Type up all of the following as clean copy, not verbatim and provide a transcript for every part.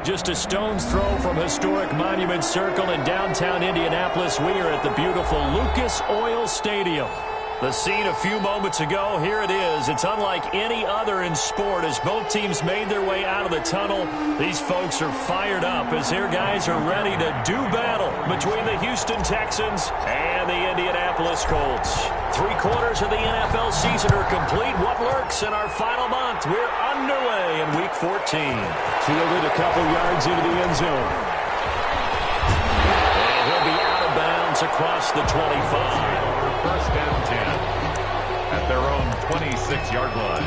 Just a stone's throw from historic Monument Circle in downtown Indianapolis. We are at the beautiful Lucas Oil Stadium. The scene a few moments ago, here it is. It's unlike any other in sport as both teams made their way out of the tunnel. These folks are fired up as their guys are ready to do battle between the Houston Texans and the Indianapolis Colts. 3/4 of the NFL season are complete. What lurks in our final month? We're underway in Week 14. Fielded a couple yards into the end zone. And he'll be out of bounds across the 25. First and 10 at their own 26-yard line.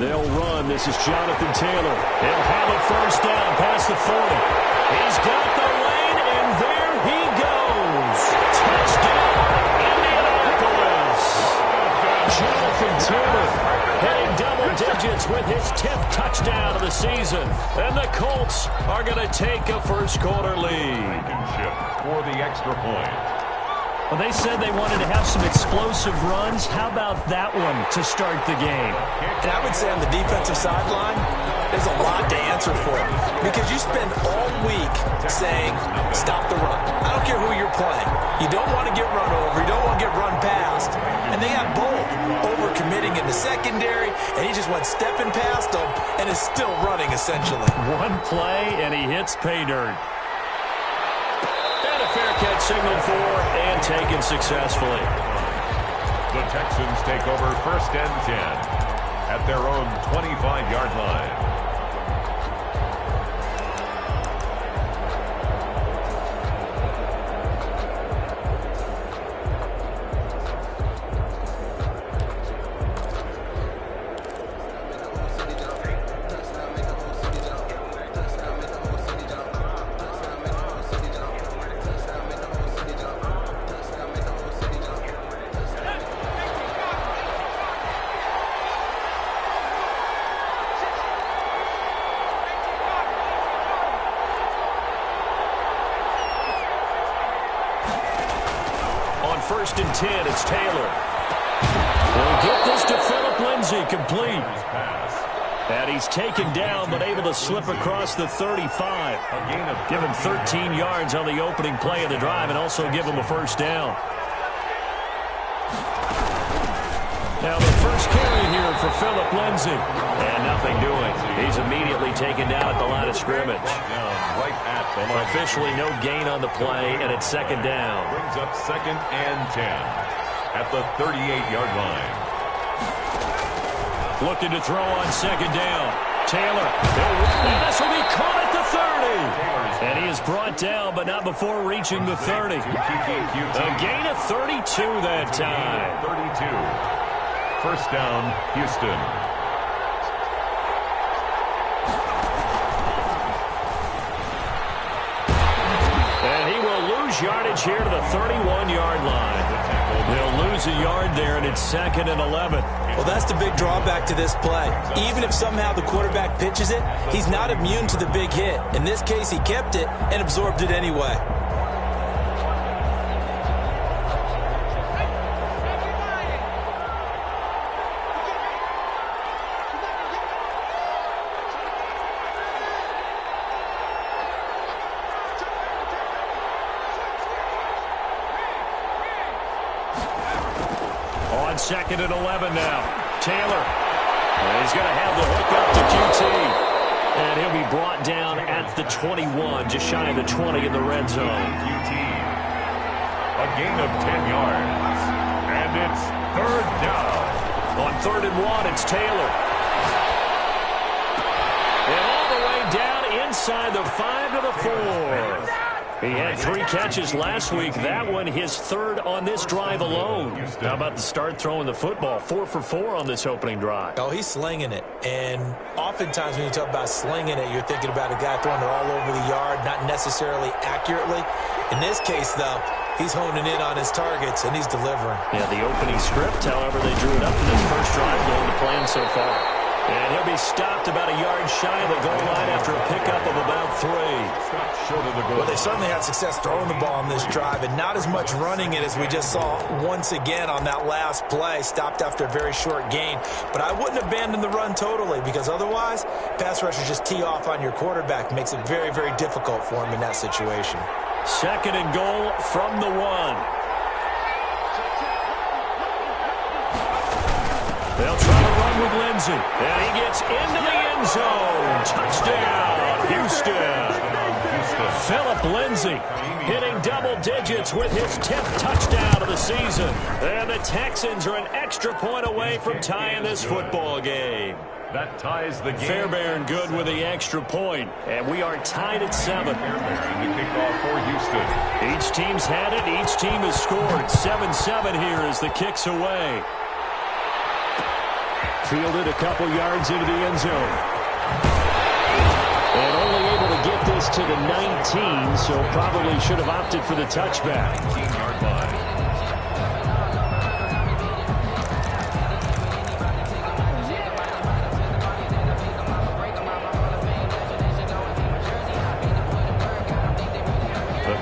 They'll run. This is Jonathan Taylor. He'll have a first down past the 40. He's got the lane, and there he goes. Touchdown, Indianapolis. Jonathan Taylor hitting double digits with his 10th touchdown of the season. And the Colts are going to take a first-quarter lead. For the extra point. Well, they said they wanted to have some explosive runs. How about that one to start the game? And I would say on the defensive sideline, there's a lot to answer for. Because you spend all week saying, stop the run. I don't care who you're playing. You don't want to get run over. You don't want to get run past. And they have both over-committing in the secondary, and he just went stepping past them and is still running, essentially. One play, and he hits pay dirt. Fair catch signaled for and taken successfully. The Texans take over first and 10 at their own 25-yard line. First and 10, it's Taylor. We'll get this to Phillip Lindsay, complete. And he's taken down, but able to slip across the 35. Give him 13 yards on the opening play of the drive and also give him a first down. Now the first carry here for Phillip Lindsay. And nothing doing. He's immediately taken down at the line of scrimmage. Officially no gain on the play, and it's second down. Brings up second and 10 at the 38-yard line. Looking to throw on second down. Taylor. And this will be caught at the 30. And he is brought down, but not before reaching the 30. A gain of 32 that time. 32. First down, Houston. Yardage here to the 31-yard line. They'll lose a yard there, and it's second and 11. Well, that's the big drawback to this play. Even if somehow the quarterback pitches it, he's not immune to the big hit. In this case, he kept it and absorbed it anyway. Second and 11 now. Taylor. He's going to have the hook up to QT. And he'll be brought down at the 21, just shy of the 20 in the red zone. QT. A gain of 10 yards. And it's third down. On 3rd and 1, it's Taylor. And all the way down inside the 5 to the 4. He had 3 catches last week. That one his 3rd on this drive alone. How about the start throwing the football? 4 for 4 on this opening drive. Oh, he's slinging it. And oftentimes when you talk about slinging it, you're thinking about a guy throwing it all over the yard, not necessarily accurately. In this case, though, he's honing in on his targets, and he's delivering. Yeah, the opening script, however, they drew it up for this first drive, going to plan so far. And he'll be stopped about a yard shy of the goal line after a pickup of about 3. Short of the goal. Well, they certainly had success throwing the ball on this drive, and not as much running it as we just saw once again on that last play, stopped after a very short gain. But I wouldn't abandon the run totally, because otherwise, pass rushers just tee off on your quarterback. Makes it very, very difficult for him in that situation. 2nd and goal from the 1. They'll try to run with Lindsey. And he gets into the end zone. Touchdown, Houston. Philip Lindsey hitting double digits with his 10th touchdown of the season. And the Texans are an extra point away from tying this football game. That ties the game. Fairbairn good with the extra point. And we are tied at 7. Fairbairn the kickoff for Houston. Each team's had it. Each team has scored. 7-7 here as the kick's away. Fielded a couple yards into the end zone. And only able to get this to the 19, so probably should have opted for the touchback. 19-yard line.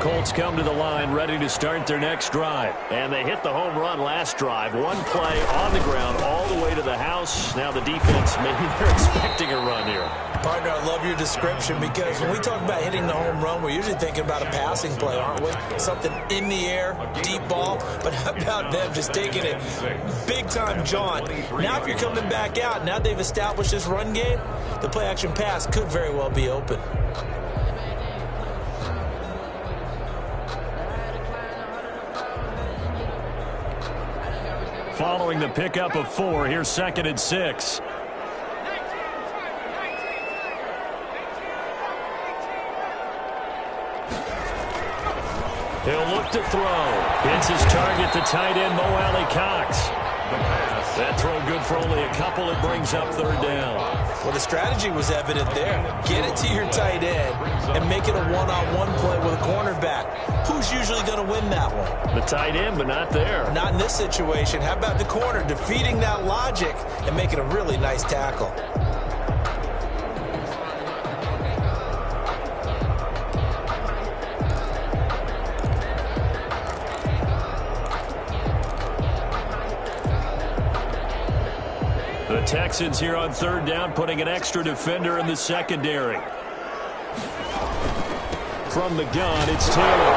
Colts come to the line ready to start their next drive. And they hit the home run last drive. 1 play on the ground all the way to the house. Now the defense, maybe they're expecting a run here. Partner, I love your description, because when we talk about hitting the home run, we're usually thinking about a passing play, aren't we? Something in the air, deep ball. But how about them just taking it big-time jaunt? Now if you're coming back out, now they've established this run game, the play-action pass could very well be open. Following the pickup of 4, here's 2nd and 6. He'll look to throw. Hits his target, the tight end, Mo Alley Cox. That throw good for only a couple. It brings up 3rd down. Well, the strategy was evident there. Get it to your tight end and make it a one-on-one play with a cornerback. Who's usually going to win that one? The tight end, but not there. Not in this situation. How about the corner defeating that logic and making a really nice tackle? The Texans here on 3rd down, putting an extra defender in the secondary. From the gun, it's Taylor.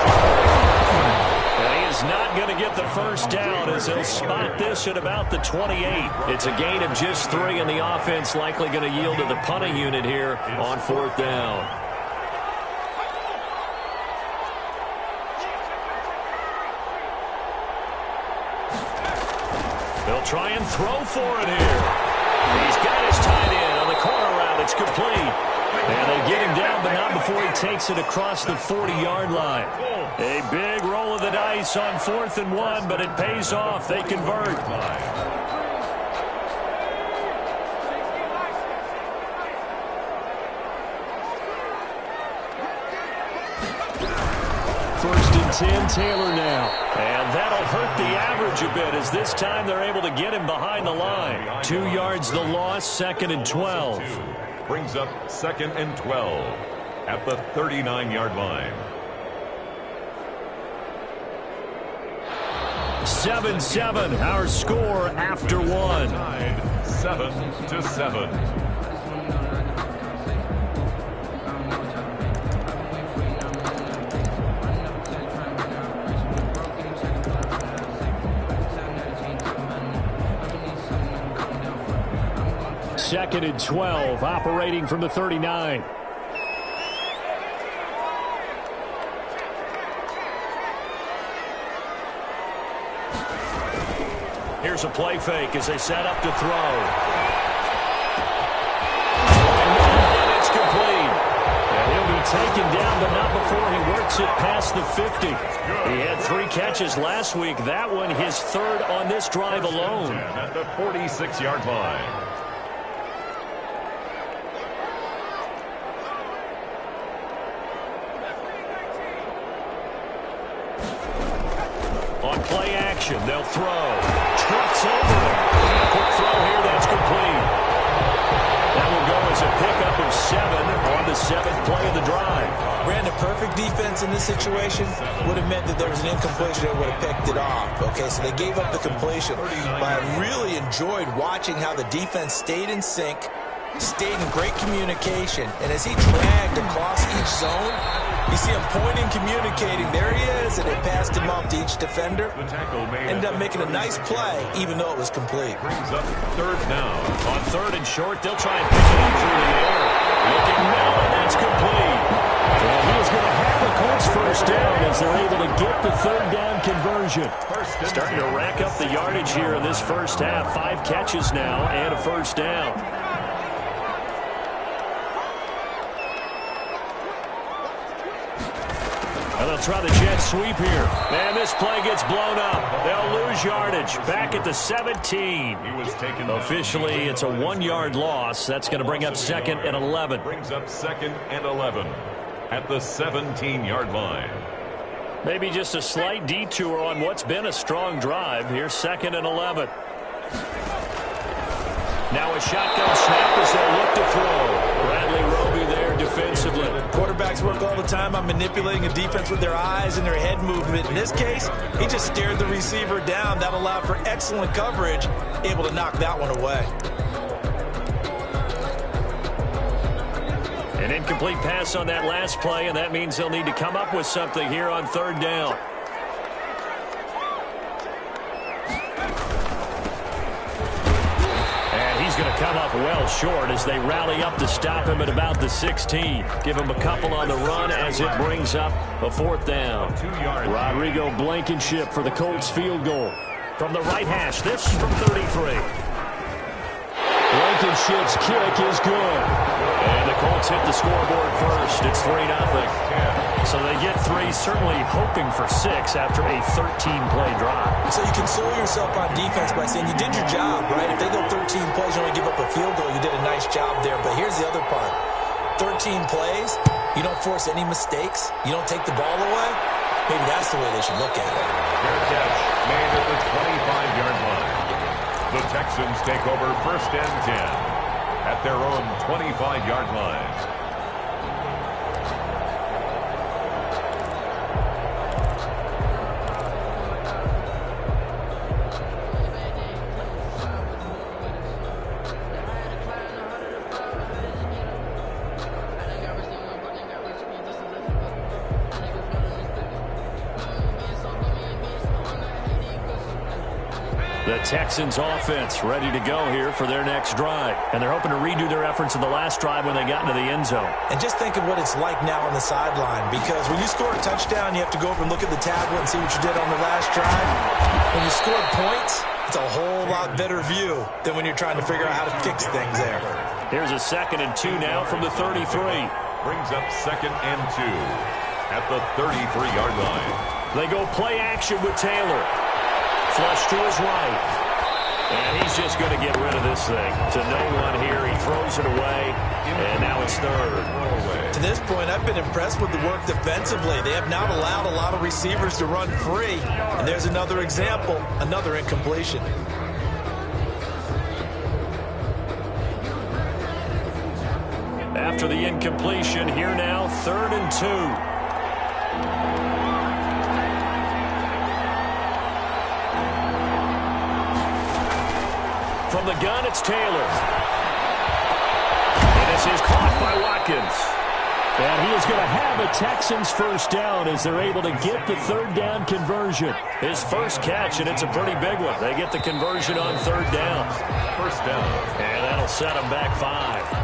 And he is not going to get the first down as he'll spot this at about the 28. It's a gain of just 3, and the offense likely going to yield to the punting unit here on 4th down. They'll try and throw for it here. He's got his tight end on the corner route. It's complete. And they get him down, but not before he takes it across the 40-yard line. A big roll of the dice on 4th and 1, but it pays off. They convert. First and 10, Taylor now. And that'll hurt the average a bit, as this time they're able to get him behind the line. 2 yards the loss, 2nd and 12. Brings up 2nd and 12 at the 39-yard line. 7-7, our score after 1. Tied 7-7. Second and 12, operating from the 39. Here's a play fake as they set up to throw. And it's complete. And he'll be taken down, but not before he works it past 50. He had 3 catches last week. That one his 3rd on this drive alone. At the 46-yard line. On play action, they'll throw. Trucks over him. Quick throw here, that's complete. That will go as a pickup of 7 on the 7th play of the drive. Brandon, perfect defense in this situation would have meant that there was an incompletion that would have picked it off. Okay, so they gave up the completion. But I really enjoyed watching how the defense stayed in sync, stayed in great communication, and as he dragged across each zone, you see him pointing, communicating. There he is, and it passed him off to each defender. Ended up making a nice play, even though it was complete. Brings up 3rd down. On 3rd and short, they'll try and pick it up through the air. Looking now, and that's complete. And he is going to have the Colts first down as they're able to get the 3rd down conversion. Starting to rack up the yardage here in this first half. 5 catches now and a first down. And they'll try the jet sweep here. And this play gets blown up. They'll lose yardage. Back at the 17. He was taken Officially, it's a 1-yard loss. That's going to bring up 2nd and 11. Brings up 2nd and 11 at the 17-yard line. Maybe just a slight detour on what's been a strong drive. Here's 2nd and 11. Now a shotgun snap as they look to throw. Bradley Roby there defensively. Quarterbacks work all the time on manipulating a defense with their eyes and their head movement. In this case, he just stared the receiver down. That allowed for excellent coverage, able to knock that one away. An incomplete pass on that last play, and that means they'll need to come up with something here on 3rd down. He's going to come up well short as they rally up to stop him at about the 16. Give him a couple on the run as it brings up a 4th down. Rodrigo Blankenship for the Colts field goal. From the right hash, this from 33. Blankenship's kick is good. And the Colts hit the scoreboard first. It's 3-0. So they get 3, certainly hoping for 6 after a 13-play drive. So you console yourself on defense by saying you did your job, right? If they go 13 plays, you only give up a field goal, you did a nice job there. But here's the other part. 13 plays, you don't force any mistakes, you don't take the ball away. Maybe that's the way they should look at it. Fair catch made at the 25-yard line. The Texans take over 1st and 10 at their own 25-yard line. The Texans offense ready to go here for their next drive. And they're hoping to redo their efforts in the last drive when they got into the end zone. And just think of what it's like now on the sideline, because when you score a touchdown, you have to go over and look at the tablet and see what you did on the last drive. When you score points, it's a whole lot better view than when you're trying to figure out how to fix things there. Here's a 2nd and 2 now from the 33. Brings up 2nd and 2 at the 33-yard line. They go play action with Taylor. Flush to his right. And he's just going to get rid of this thing. To no one here. He throws it away. And now it's 3rd. To this point, I've been impressed with the work defensively. They have not allowed a lot of receivers to run free. And there's another example, another incompletion. After the incompletion, here now, 3rd and 2. From the gun, it's Taylor. And this is caught by Watkins. And he is going to have a Texans first down as they're able to get the 3rd down conversion. His first catch, and it's a pretty big one. They get the conversion on 3rd down. First down. And that'll set them back 5.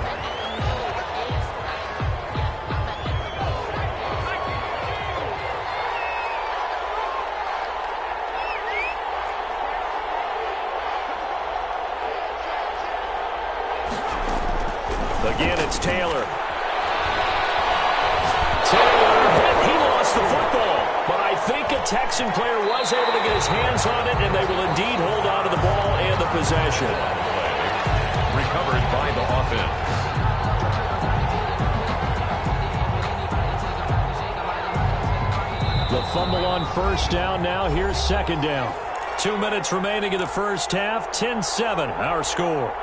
Again, it's Taylor. Taylor, he lost the football. Texan player was able to get his hands on it, and they will indeed hold on to the ball and the possession. Recovered by the offense. The fumble on first down. Now here's second down. 2 minutes remaining in the first half. 10-7 our score.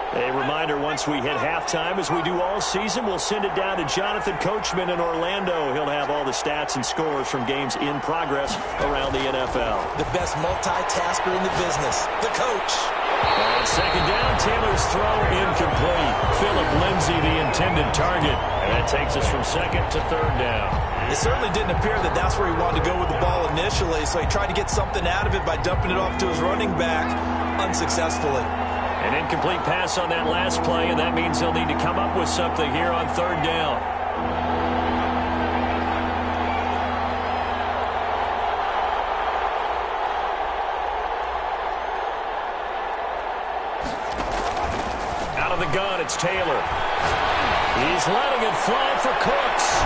A reminder, once we hit halftime, as we do all season, we'll send it down to Jonathan Coachman in Orlando. He'll have all the stats and scores from games in progress around the NFL. The best multitasker in the business, the coach. On second down, Taylor's throw incomplete. Philip Lindsay, the intended target. And that takes us from second to third down. It certainly didn't appear that that's where he wanted to go with the ball initially, so he tried to get something out of it by dumping it off to his running back unsuccessfully. An incomplete pass on that last play, and that means they'll need to come up with something here on third down. Out of the gun, it's Taylor. He's letting it fly for Cooks.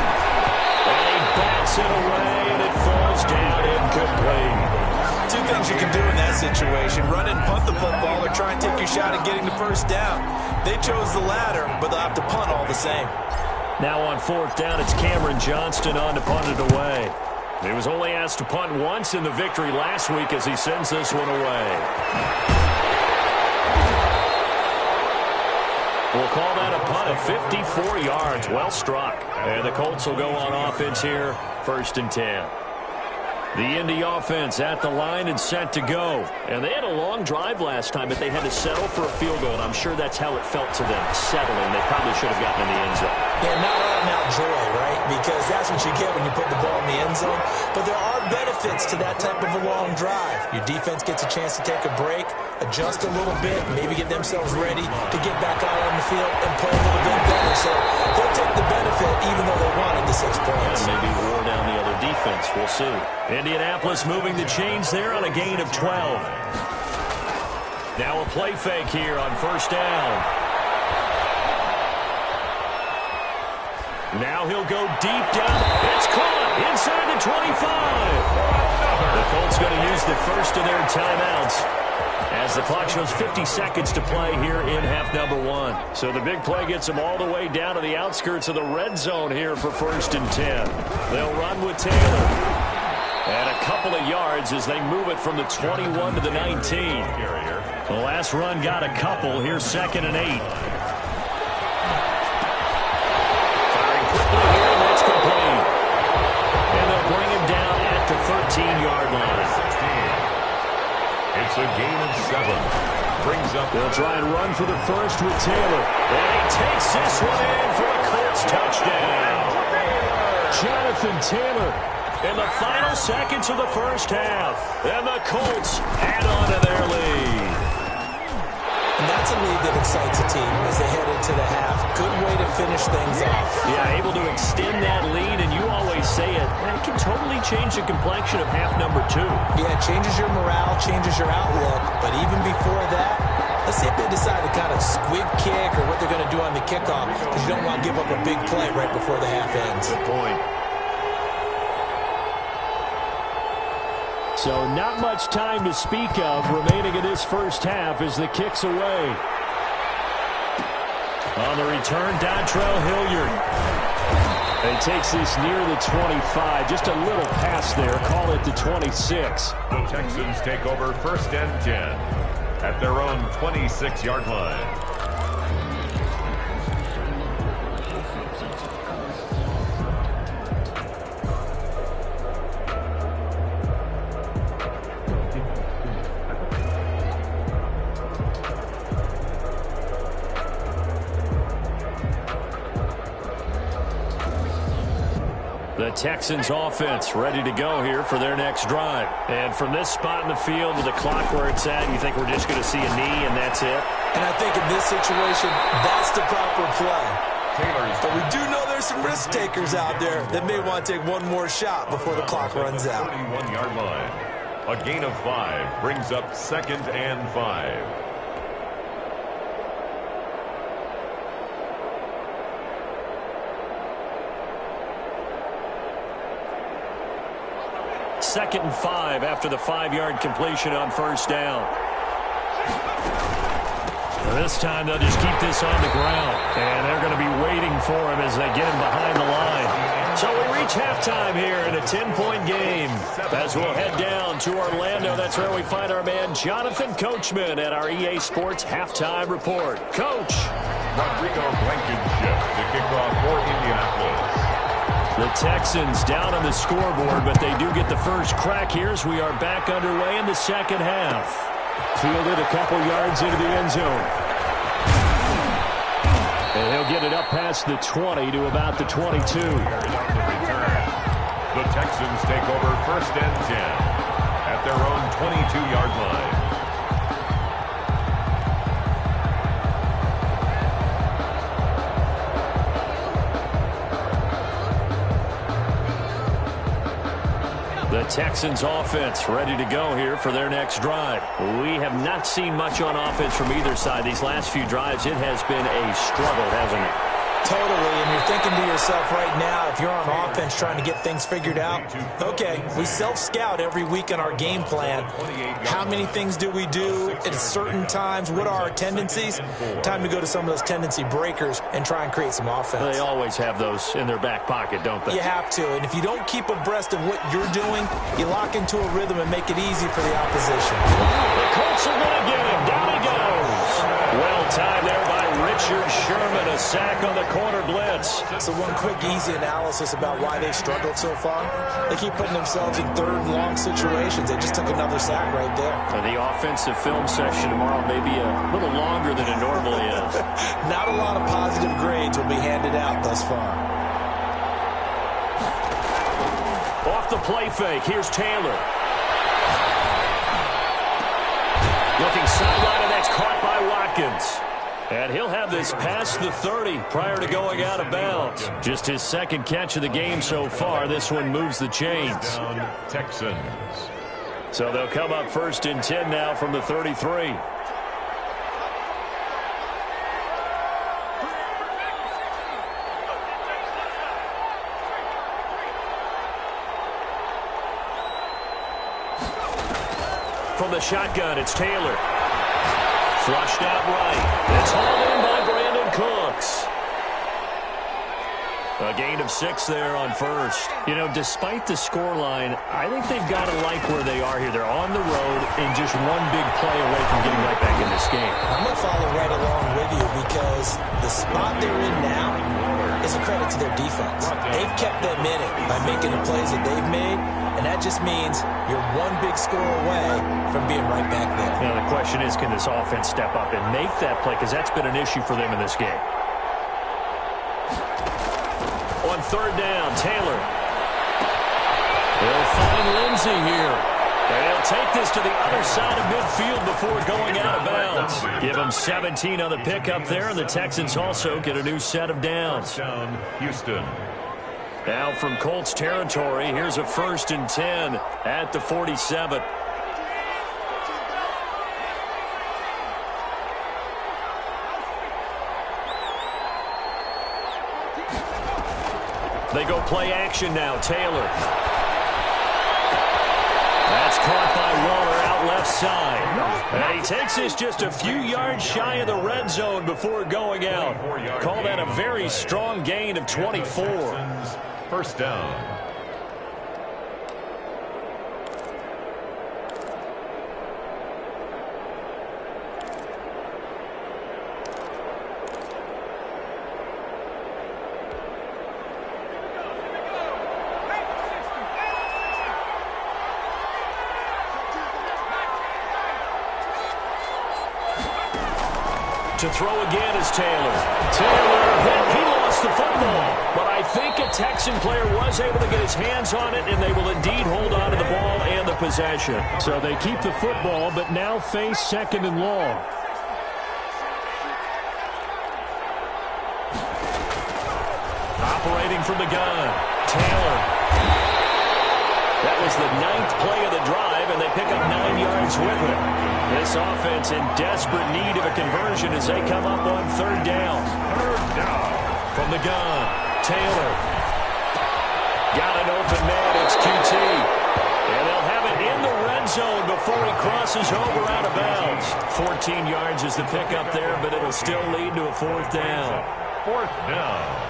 And he bats it away, and it falls down incomplete. Two things you can do in that situation: run and punt the football, or try and take your shot at getting the first down. They chose the latter, but they'll have to punt all the same. Now on fourth down, it's Cameron Johnston on to punt it away. He was only asked to punt once in the victory last week as he sends this one away. We'll call that a punt of 54 yards. Well struck. And the Colts will go on offense here, 1st and 10. The Indy offense at the line and set to go. And they had a long drive last time, but they had to settle for a field goal. And I'm sure that's how it felt to them, settling. They probably should have gotten in the end zone. Yeah, not out and out joy, right? Because that's what you get when you put the ball in the end zone. But there are benefits to that type of a long drive. Your defense gets a chance to take a break, adjust a little bit, maybe get themselves ready to get back out on the field and play a little bit better. So they'll take the benefit even though they wanted the 6 points. And maybe wore down the other defense. We'll see. Indianapolis moving the chains there on a gain of 12. Now a play fake here on first down. Now he'll go deep down. It's caught inside the 25. The Colts going to use the first of their timeouts as the clock shows 50 seconds to play here in half number 1. So the big play gets them all the way down to the outskirts of the red zone here for 1st and 10. They'll run with Taylor. And a couple of yards as they move it from the 21 to the 19. The last run got a couple. Here's 2nd and 8. Firing quickly here, and that's complete. And they'll bring him down at the 13-yard line. It's a gain of 7. Brings up. They'll try and run for the first with Taylor. And he takes this one in for a Colts touchdown. Jonathan Taylor in the final seconds of the first half. And the Colts add on to their lead. And that's a lead that excites a team as they head into the half. Good way to finish things off. Yeah, able to extend that lead, and you always say it can totally change the complexion of half number 2. Yeah, it changes your morale, changes your outlook. But even before that, let's see if they decide to kind of squib kick or what they're going to do on the kickoff, because you don't want to give up a big play right before the half ends. Good point. So not much time to speak of remaining in this first half as the kick's away. On the return, Dontrell Hilliard. He takes this near the 25. Just a little pass there. Call it the 26. The Texans take over 1st and 10 at their own 26-yard line. The Texans offense ready to go here for their next drive. And from this spot in the field with the clock where it's at, you think we're just going to see a knee and that's it? And I think in this situation, that's the proper play. But we do know there's some risk takers out there that may want to take one more shot before the clock runs out. 31-yard line. A gain of 5 brings up 2nd and 5. 2nd and 5 after the 5-yard completion on first down. This time they'll just keep this on the ground, and they're going to be waiting for him as they get him behind the line. So we reach halftime here in a 10-point game. As we'll head down to Orlando, that's where we find our man Jonathan Coachman at our EA Sports Halftime Report. Coach. Rodrigo Blankenship to kick off for Indianapolis. The Texans down on the scoreboard, but they do get the first crack here as we are back underway in the second half. Fielded a couple yards into the end zone. And he'll get it up past the 20 to about the 22. The Texans take over 1st and 10 at their own 22-yard line. The Texans offense ready to go here for their next drive. We have not seen much on offense from either side. These last few drives, it has been a struggle, hasn't it? Totally, and you're thinking to yourself right now, if you're on offense trying to get things figured out, okay, we self-scout every week in our game plan. How many things do we do at certain times? What are our tendencies? Time to go to some of those tendency breakers and try and create some offense. They always have those in their back pocket, don't they? You have to, and if you don't keep abreast of what you're doing, you lock into a rhythm and make it easy for the opposition. The Colts are going to get him. Down he goes. Well timed there by Richard Sherman. A sack on the corner blitz. So one quick, easy analysis about why they've struggled so far. They keep putting themselves in 3rd and long situations. They just took another sack right there. The offensive film section tomorrow may be a little longer than it normally is. Not a lot of positive grades will be handed out thus far. Off the play fake, here's Taylor. Looking sideline, and that's caught by Watkins. And he'll have this past the 30 prior to going out of bounds. Just his 2nd catch of the game so far. This one moves the chains. Texans. So they'll come up 1st and 10 now from the 33. From the shotgun, it's Taylor. Flushed out right. It's hauled in by Brandon Cooks. A gain of 6 there on first. You know, despite the scoreline, I think they've got to like where they are here. They're on the road and just one big play away from getting right back in this game. I'm going to follow right along with you because the spot they're in now is a credit to their defense. They've kept them in it by making the plays that they've made, and that just means you're one big score away from being right back there. Now, the question is, can this offense step up and make that play? Because that's been an issue for them in this game. On 3rd down, Taylor. They'll find Lindsey here. And he'll take this to the other side of midfield before going out of bounds. Give him 17 on the pickup there, and the Texans also get a new set of downs. Down, Houston. Now from Colts territory, here's a 1st and 10 at the 47. They go play action now. Taylor. That's caught by Waller out left side. And he takes this just a few yards shy of the red zone before going out. Call that a very strong gain of 24. 1st down. To throw again is Taylor. Taylor, he lost the football. But I think a Texan player was able to get his hands on it, and they will indeed hold on to the ball and the possession. So they keep the football, but now face 2nd and long. Operating from the gun, Taylor. That was the 9th play of the drive, and they pick up 9 yards with it. This offense in desperate need of a conversion as they come up on 3rd down. 3rd down. From the gun, Taylor. Got an open man, it's QT. And zone before he crosses over out of bounds. 14 yards is the pickup there, but it'll still lead to a fourth down. Fourth down.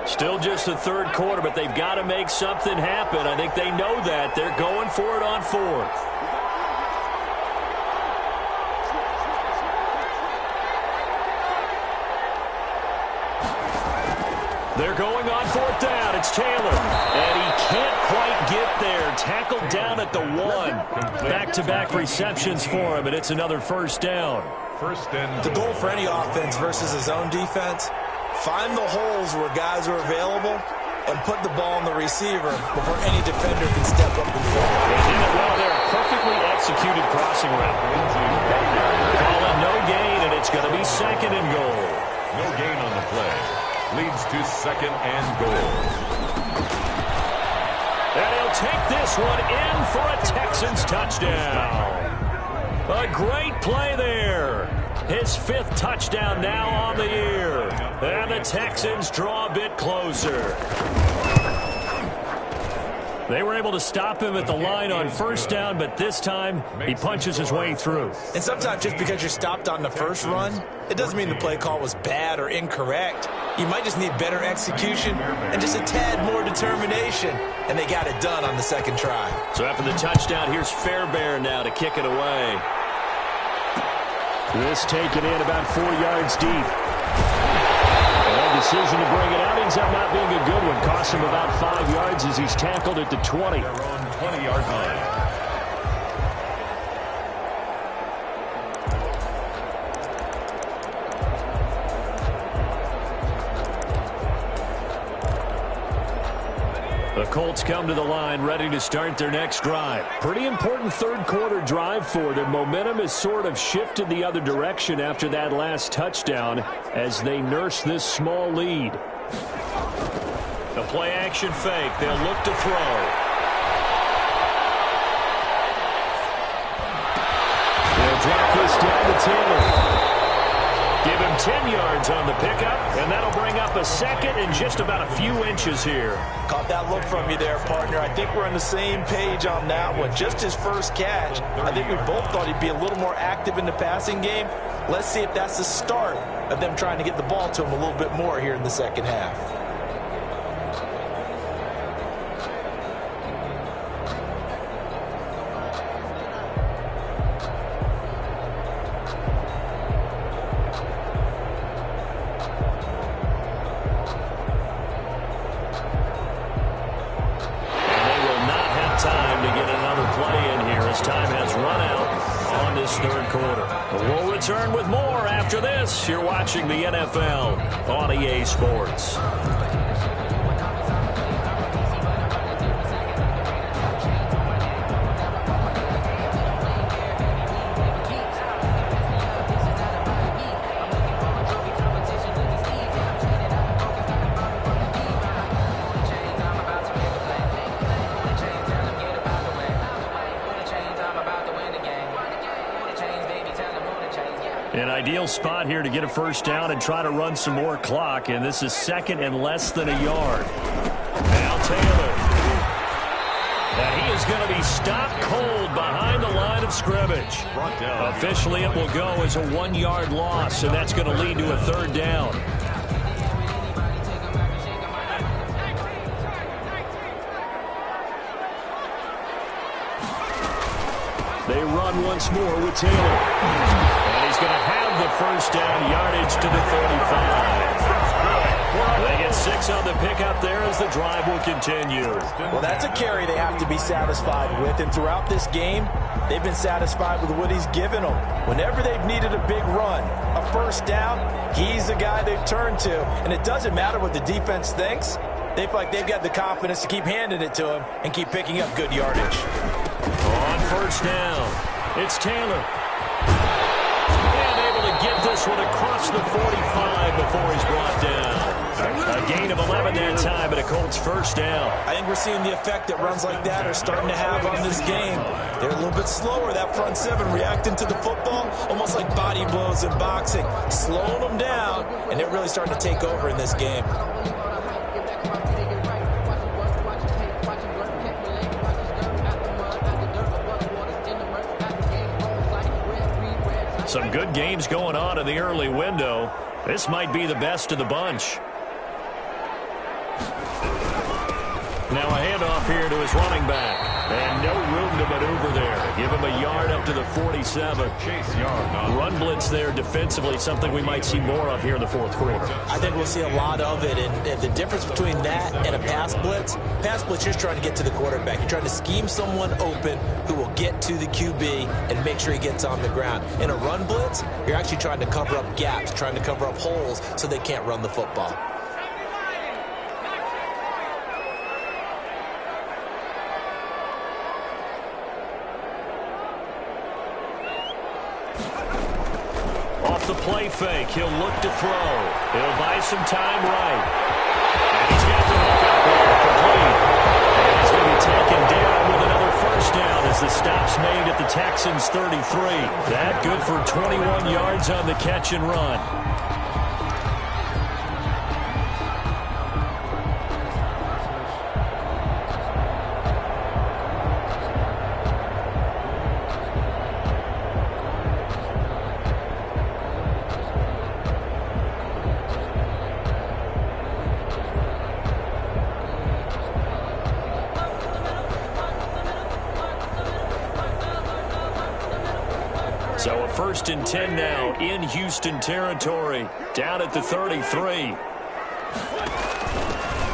Still just the third quarter, but they've got to make something happen. I think they know that. They're going for it on fourth. They're going on fourth down. It's Taylor. And he can't quite get there. Tackled down at the 1. Back-to-back receptions for him, and it's another first down. First and the goal for any offense versus his own defense, find the holes where guys are available and put the ball on the receiver before any defender can step up and fall. They did it well there. Perfectly executed crossing route. Call it no gain, and it's going to be second and goal. No gain on the play. Leads to second and goal. And he'll take this one in for a Texans touchdown. A great play there. His 5th touchdown now on the year. And the Texans draw a bit closer. They were able to stop him at the line on first down, but this time he punches his way through. And sometimes just because you're stopped on the first run, it doesn't mean the play call was bad or incorrect. You might just need better execution and just a tad more determination. And they got it done on the second try. So after the touchdown, here's Fairbairn now to kick it away. This taken in about 4 yards deep. And decision to bring it out ends up not being a good one. Costs him about 5 yards as he's tackled at the 20. Their own 20-yard line. The Colts come to the line ready to start their next drive. Pretty important third quarter drive for them. Momentum has sort of shifted the other direction after that last touchdown as they nurse this small lead. The play action fake. They'll look to throw. They'll drop this down to Taylor. Give him 10 yards on the pickup, and that'll bring up a second and just about a few inches here. Caught that look from you there, partner. I think we're on the same page on that one. Just his first catch. I think we both thought he'd be a little more active in the passing game. Let's see if that's the start of them trying to get the ball to him a little bit more here in the second half. Return with more after this. You're watching the NFL on EA Sports. An ideal spot here to get a first down and try to run some more clock, and this is second and less than a yard. Now Taylor. And he is going to be stopped cold behind the line of scrimmage. Officially, it will go as a 1-yard loss, and that's going to lead to a third down. They run once more with Taylor. And he's going to have the first down, yardage to the 35. They get 6 on the pickup there as the drive will continue. Well, that's a carry they have to be satisfied with. And throughout this game, they've been satisfied with what he's given them. Whenever they've needed a big run, a first down, he's the guy they've turned to. And it doesn't matter what the defense thinks. They feel like they've got the confidence to keep handing it to him and keep picking up good yardage. On first down, it's Taylor. And able to get this this one across the 45 before he's brought down. A gain of 11 that time, and a Colts first down. I think we're seeing the effect that runs like that are starting to have on this game. They're a little bit slower, that front seven, reacting to the football, almost like body blows in boxing, slowing them down, and they're really starting to take over in this game. Some good games going on in the early window. This might be the best of the bunch. Now a handoff here to his running back. And no room to maneuver there. Give him a yard up to the 47. Chase Young. Run blitz there defensively, something we might see more of here in the fourth quarter. I think we'll see a lot of it. And the difference between that and a pass blitz, you're trying to get to the quarterback. You're trying to scheme someone open who will get to the QB and make sure he gets on the ground. In a run blitz, you're actually trying to cover up gaps, trying to cover up holes so they can't run the football. The play fake. He'll look to throw. He'll buy some time right. And he's got the hook up there. Complete. And he's going to be taken down with another first down as the stop's made at the Texans' 33. That good for 21 yards on the catch and run. So a 1st and 10 now in Houston territory, down at the 33.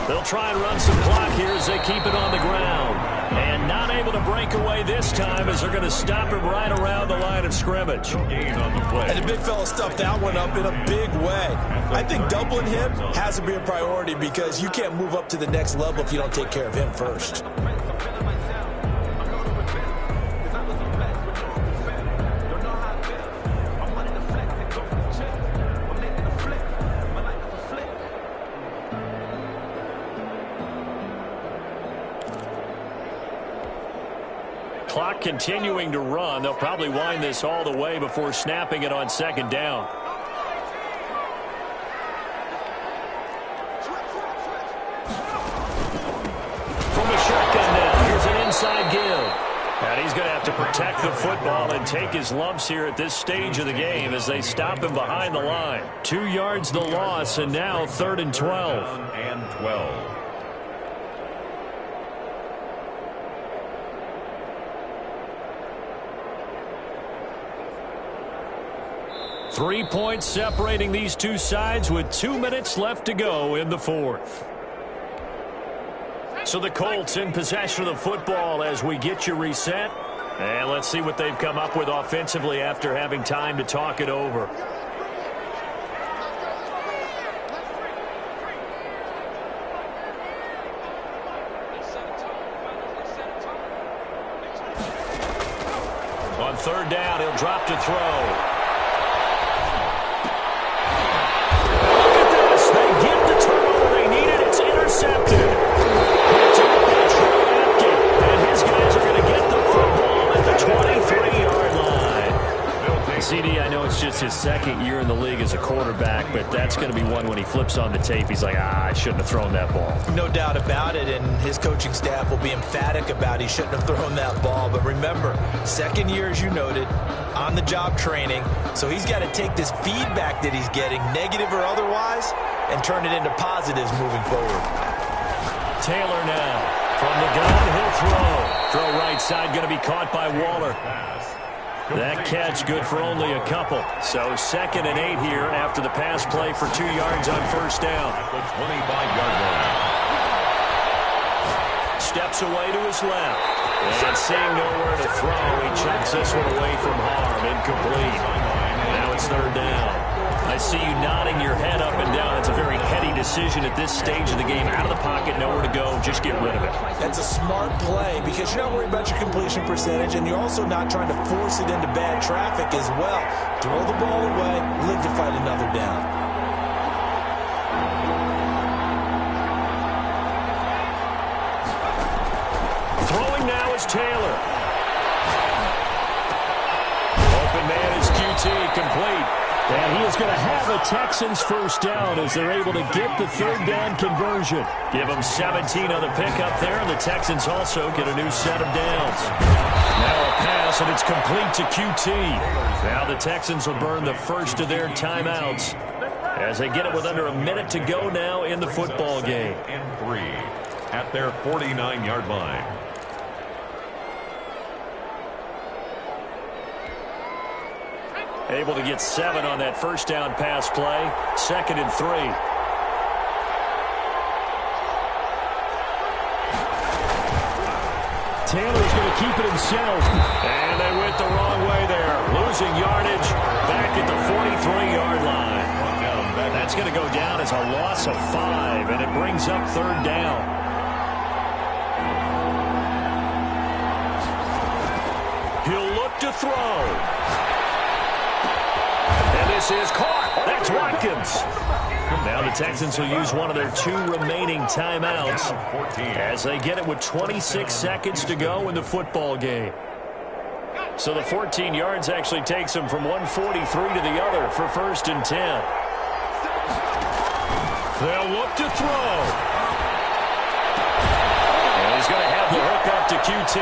They'll try and run some clock here as they keep it on the ground. And not able to break away this time as they're going to stop him right around the line of scrimmage. Gain on the play. And the big fella stuffed that one up in a big way. I think doubling him has to be a priority because you can't move up to the next level if you don't take care of him first. Clock continuing to run. They'll probably wind this all the way before snapping it on 2nd down. From the shotgun now, here's an inside give. And he's going to have to protect the football and take his lumps here at this stage of the game as they stop him behind the line. 2 yards the loss, and now 3rd and 12. And 12. 3 points separating these two sides with 2 minutes left to go in the 4th. So the Colts in possession of the football as we get you reset. And let's see what they've come up with offensively after having time to talk it over. On 3rd down, he'll drop to throw. They get the turnover they needed. It's intercepted. And his guys are going to get the football at the 23-yard line. CD, I know it's just his 2nd year in the league as a quarterback, but that's going to be one when he flips on the tape. He's like, I shouldn't have thrown that ball. No doubt about it, and his coaching staff will be emphatic about he shouldn't have thrown that ball. But remember, 2nd year, as you noted, on-the-job training. So he's got to take this feedback that he's getting, negative or otherwise, and turn it into positives moving forward. Taylor now. From the gun, he'll throw. Throw right side, going to be caught by Waller. That catch good for only a couple. So 2nd and 8 here after the pass play for 2 yards on 1st down. At the 25-yard line. Steps away to his left. And seeing nowhere to throw, he chucks this one away from harm. Incomplete. Now it's 3rd down. I see you nodding your head up and down. It's a very heady decision. decision at this stage of the game. Out of the pocket, nowhere to go, just get rid of it. That's a smart play because you're not worried about your completion percentage, and you're also not trying to force it into bad traffic as well. Throw the ball away, live to fight another down. Throwing now is Taylor. Open man is QT, complete. And he is going to have a Texans first down as they're able to get the third down conversion. Give them 17 on the pickup there, and the Texans also get a new set of downs. Now a pass, and it's complete to QT. Now the Texans will burn the first of their timeouts as they get it with under a minute to go now in the football game. And 3 at their 49-yard line. Able to get 7 on that first down pass play. 2nd and 3. Taylor's going to keep it himself. And they went the wrong way there. Losing yardage back at the 43-yard line. That's going to go down as a loss of 5, and it brings up third down. He'll look to throw. And this is caught. That's Watkins. Now the Texans will use one of their 2 remaining timeouts as they get it with 26 seconds to go in the football game. So the 14 yards actually takes them from 143 to the other for 1st and 10. They'll look to throw. And he's going to have the hook up to QT.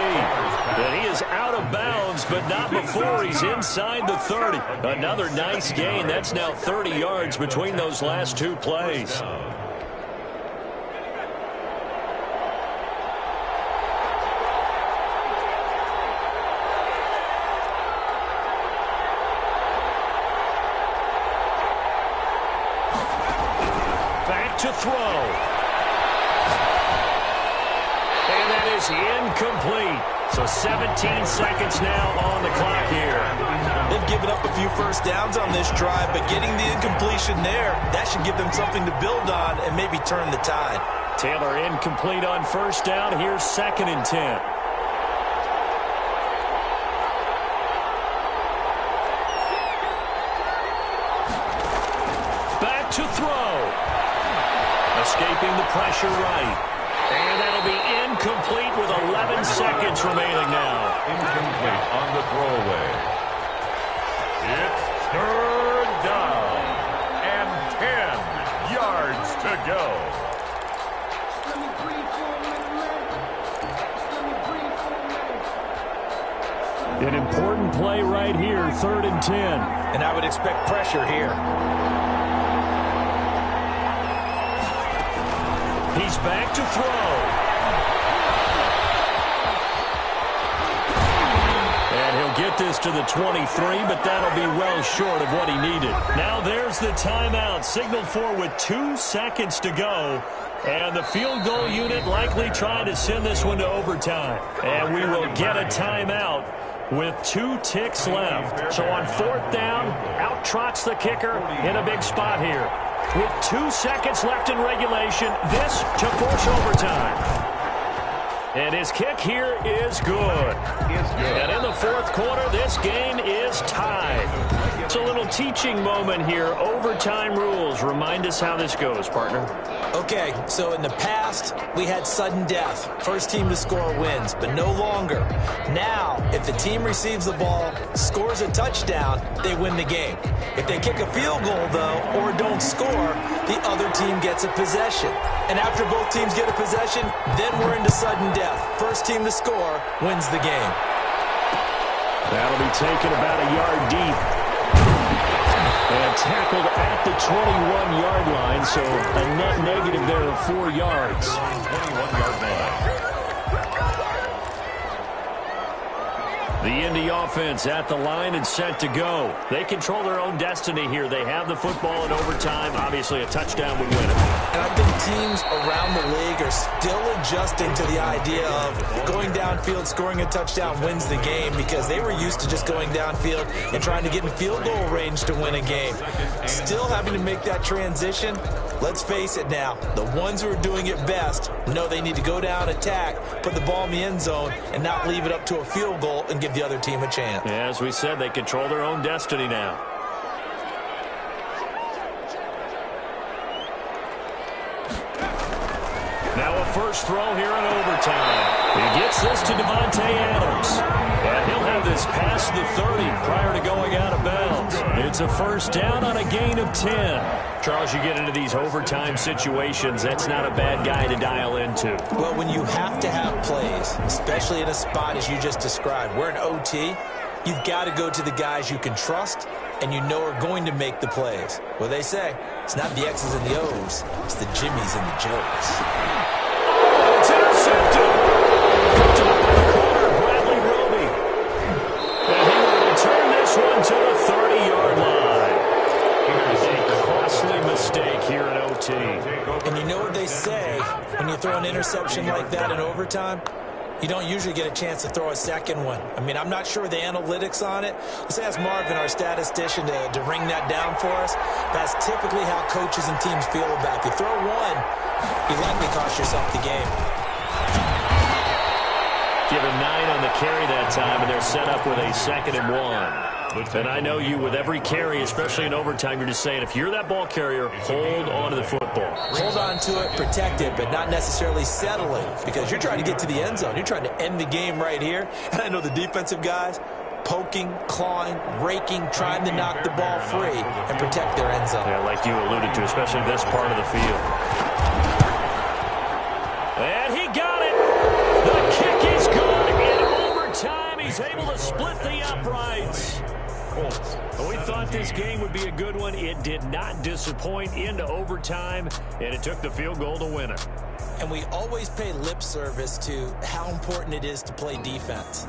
And he is out of bounds, but not before he's inside the 30. Another nice gain. That's now 30 yards between those last 2 plays. Back to throw. And that is incomplete. So 17 seconds now on the clock here. They've given up a few first downs on this drive, but getting the incompletion there, that should give them something to build on and maybe turn the tide. Taylor incomplete on first down. Here's 2nd and 10. Back to throw. Escaping the pressure right. And that'll be incomplete with 11 seconds remaining now. Incomplete on the throwaway. It's 3rd down and 10 yards to go. An important play right here, 3rd and 10. And I would expect pressure here. He's back to throw. And he'll get this to the 23, but that'll be well short of what he needed. Now there's the timeout, signaled for with 2 seconds to go. And the field goal unit likely trying to send this one to overtime. And we will get a timeout with 2 ticks left. So on 4th down, out trots the kicker in a big spot here. With 2 seconds left in regulation, this to force overtime. And his kick here is good. And in the 4th quarter, this game is tied. It's a little teaching moment here. Overtime rules. Remind us how this goes, partner. Okay, so in the past, we had sudden death. First team to score wins, but no longer. Now, if the team receives the ball, scores a touchdown, they win the game. If they kick a field goal, though, or don't score, the other team gets a possession. And after both teams get a possession, then we're into sudden death. First team to score wins the game. That'll be taken about a yard deep. And tackled at the 21-yard line, so a net negative there of 4 yards. 21-yard line. The Indy offense at the line and set to go. They control their own destiny here. They have the football in overtime. Obviously, a touchdown would win it. And I think teams around the league are still adjusting to the idea of going downfield, scoring a touchdown wins the game, because they were used to just going downfield and trying to get in field goal range to win a game. Still having to make that transition. Let's face it now, the ones who are doing it best know they need to go down, attack, put the ball in the end zone, and not leave it up to a field goal and give the other team a chance. Yeah, as we said, they control their own destiny now. Now a first throw here in overtime. He gets this to Davante Adams. And he'll have this past the 30 prior to going out of bounds. It's a first down on a gain of 10. Charles, you get into these overtime situations, that's not a bad guy to dial into. Well, when you have to have plays, especially in a spot as you just described, we're in OT, you've got to go to the guys you can trust and you know are going to make the plays. Well, they say it's not the X's and the O's, it's the Jimmies and the Joes. It's intercepted. Picked up by the corner, Bradley Roby. And he will return this one to the 30-yard line. Here's a costly mistake here in OT. And you know what they say when you throw an interception like that in overtime? You don't usually get a chance to throw a second one. I mean, I'm not sure the analytics on it. Let's ask Marvin, our statistician, to ring that down for us. That's typically how coaches and teams feel about it. You throw one, you likely cost yourself the game. Give him 9 on the carry that time, and they're set up with a 2nd and 1. And I know you, with every carry, especially in overtime, you're just saying, if you're that ball carrier, hold on to the football. Hold on to it, protect it, but not necessarily settle it, because you're trying to get to the end zone. You're trying to end the game right here. And I know the defensive guys poking, clawing, raking, trying to knock the ball free and protect their end zone. Yeah, like you alluded to, especially this part of the field. And he got it. The kick is good. In overtime, he's able to split the uprights. We thought this game would be a good one. It did not disappoint into overtime, and it took the field goal to win it. And we always pay lip service to how important it is to play defense.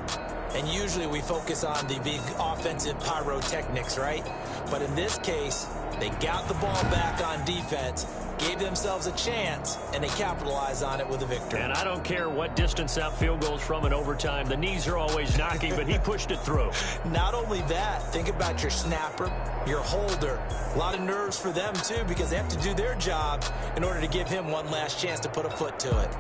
And usually we focus on the big offensive pyrotechnics, right? But in this case, they got the ball back on defense, gave themselves a chance, and they capitalized on it with a victory. And I don't care what distance out field goals from in overtime. The knees are always knocking, but he pushed it through. Not only that, think about your snapper, your holder. A lot of nerves for them, too, because they have to do their job in order to give him one last chance to put a foot to it.